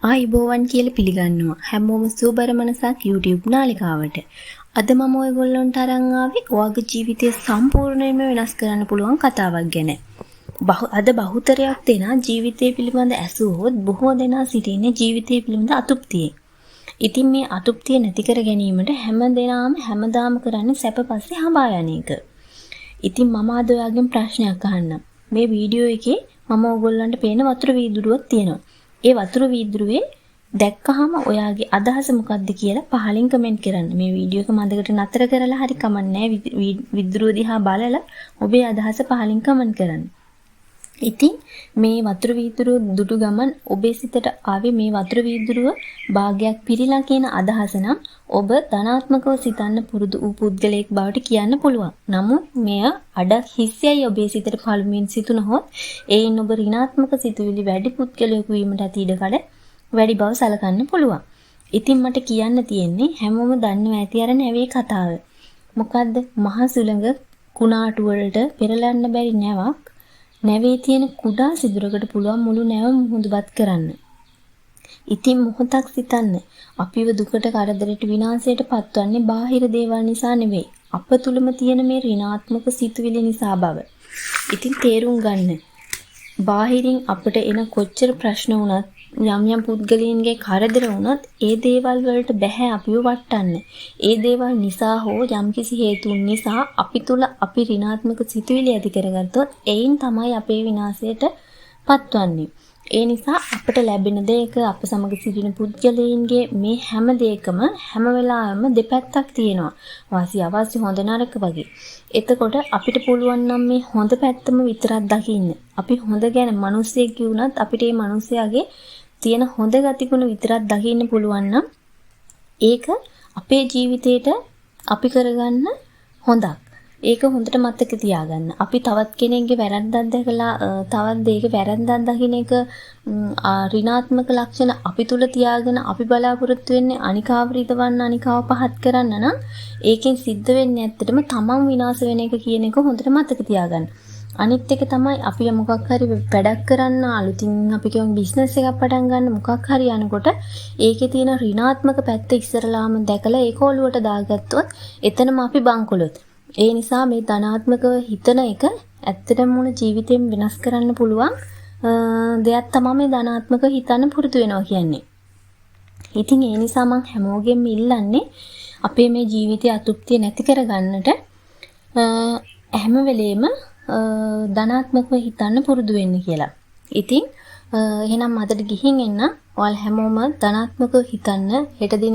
ආයිබෝවන් කියලා පිළිගන්නවා. හැමෝම සුබර මනසක් YouTube නාලිකාවට. අද මම ඔයගොල්ලන්ට අරන් ආවේ ඔයාගේ ජීවිතය සම්පූර්ණයෙන්ම වෙනස් කරන්න පුළුවන් කතාවක් ගැන. අද බහුතරයක් දෙනා ජීවිතය පිළිබඳ ඇසුවොත් බොහෝ දෙනා සිටින්නේ ජීවිතය පිළිබඳ අතෘප්තියෙන්. ඉතින් මේ අතෘප්තිය නැති කර ගැනීමට හැමදාම කරන්නේ සැප පස්සේ හඹා යන එක. ඉතින් මම අද ඔයාගෙන් ප්‍රශ්නයක් අහන්නම්. මේ වීඩියෝ එකේ මම ඔයගොල්ලන්ට පේන වතුර වීදුරුවක් තියෙනවා. ඒ වතුර වීදුරුවේ දැක්කහම ඔයාගේ අදහස මොකක්ද කියලා පහලින් කමෙන්ට් කරන්න. මේ වීඩියෝ එක මන්දකට නතර කරලා හරි කමක් නැහැ. වීදුරුව දිහා බලලා ඔබේ අදහස පහලින් කමෙන්ට් කරන්න. ඉතින් මේ වතුර වීදුරුව දුටු ගමන් ඔබේ සිතට ආවේ මේ වතුර වීදුරුව භාගයක් පිරීලා කියන අදහස නම් ඔබ ධනාත්මකව සිතන්න පුරුදු වූ පුද්ගලයෙක් බවට කියන්න පුළුවන්. නමුත් මෙය අඩක් හිස්යයි ඔබේ සිතට පළමුවෙන් සිතුනහොත් ඒයින් ඔබ ඍණාත්මක සිතුවිලි වැඩි පුද්ගලයෙකු වීමට ඇති ඉඩකඩ වැඩි බව සලකන්න පුළුවන්. ඉතින් මට කියන්න තියෙන්නේ හැමෝම දන්නවා ඇති අර නැවේ කතාව. මොකද්ද? මහ සුළඟ කුණාටු වලට පෙරලන්න බැරි නැවක් නැවේ තියෙන කුඩා සිදුරකට පුළුවන් මුළු නැවම මුහුදුබත් කරන්න. ඉතින් මොහොතක් සිතන්න. අපිව දුකට කරදරයට විනාශයට පත්වන්නේ බාහිර දේවල් නිසා නෙවෙයි. අප තුළම තියෙන මේ ඍණාත්මක සිතුවිලි නිසා බව. ඉතින් තේරුම් ගන්න. බාහිරින් අපට එන කොච්චර ප්‍රශ්න වුණත් යම් පුද්ගලයන්ගේ කරදර වුණත් ඒ දේවල් වලට බැහැ අපිව වටන්න. ඒ දේවල් නිසා හෝ යම්කිසි හේතුන් නිසා අපි තුල අපි ඍණාත්මක සිතුවිලි ඇති කරගත්තොත් එයින් තමයි අපේ විනාශයට පත්වන්නේ. ඒ නිසා අපට ලැබෙන දෙයක අප සමග සිටින පුද්ගලයන්ගේ මේ හැම දෙයකම හැම වෙලාවෙම දෙපැත්තක් තියෙනවා. වාසි අවශ්‍ය හොඳ නරක වගේ. එතකොට අපිට පුළුවන් නම් මේ හොඳ පැත්තම විතරක් දකින්න. අපි හොඳ ගැන මිනිස්සෙක් කියුණත් අපිට මේ මිනිස්සයාගේ තියෙන හොඳ ගතිගුණ විතරක් දකින්න පුළුවන් නම් ඒක අපේ ජීවිතේට අපි කරගන්න හොඳක්. ඒක හොඳට මතක තියාගන්න. අපි තවත් කෙනෙක්ගේ වැරද්දක් දැකලා තවත් දෙයක වැරද්දක් දකින්න එක ඍණාත්මක ලක්ෂණ අපි තුල තියාගෙන අපි බලාපොරොත්තු වෙන්නේ අනිකාව රිදවන්න අනිකාව පහත් කරන්න නම් ඒකෙන් සිද්ධ වෙන්නේ ඇත්තටම තමන් විනාශ වෙන එක කියන එක හොඳට මතක තියාගන්න. අනිත් එක තමයි අපි මොකක් හරි වැඩක් කරන්න අලුතින් අපි කියමු බිස්නස් එකක් පටන් ගන්න මොකක් හරි යනකොට ඒකේ තියෙන ඍණාත්මක පැත්ත ඉස්සරලාම දැකලා ඒක ඔලුවට දාගත්තොත් එතනම අපි බංකොලොත්. ඒ නිසා මේ ධනාත්මකව හිතන එක ඇත්තටම මුළු ජීවිතේම වෙනස් කරන්න පුළුවන් දෙයක් තමයි මේ ධනාත්මකව හිතන්න පුරුදු වෙනවා කියන්නේ. ඉතින් ඒ නිසා මම හැමෝගෙම ඉල්ලන්නේ අපේ මේ ජීවිතයේ අතෘප්තිය නැති කරගන්නට හැම වෙලේම ධනාත්මකව හිතන්න පුරුදු වෙන්න කියලා. ඉතින් එහෙනම් අදට ගිහින් එන්න. ඔයාලා හැමෝම ධනාත්මකව හිතන්න. හෙට දින